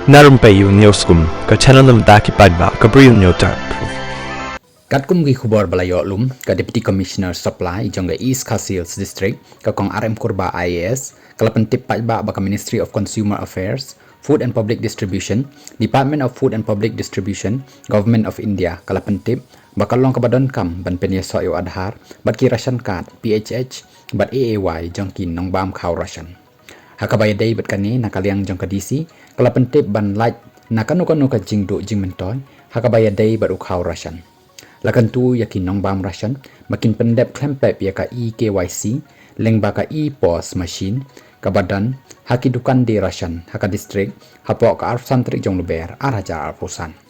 Na Rympei U ke channel nabynta ki paidbah ke Bri U Hynñiewtrep. Kat kum gi khubor balayo lum ka Deputy Commissioner Supply jong East Khasi District ka kong RM Kurba IAS kalapan tip paidbah baka Ministry of Consumer Affairs, Food and Public Distribution, Department of Food and Public Distribution, Government of India kalapan tip bakal long ka donkam ban pynïasoh u Aadhaar bat ki Ration card PHH bat AAY jong kin nong bam khaw Ration. Hakabaya day bat kani nakaliang jong ka DC kalapan tip ban like nakanu ka jing mentoy hakabaya day bat ukhaw Ration. Lakan tu yakin nong bam Ration makin pendep klempep ya ka KYC leng baka pos machine ka badan haki dukan di Ration haka distrik hapok ka arf santri jong luber araja arfusan.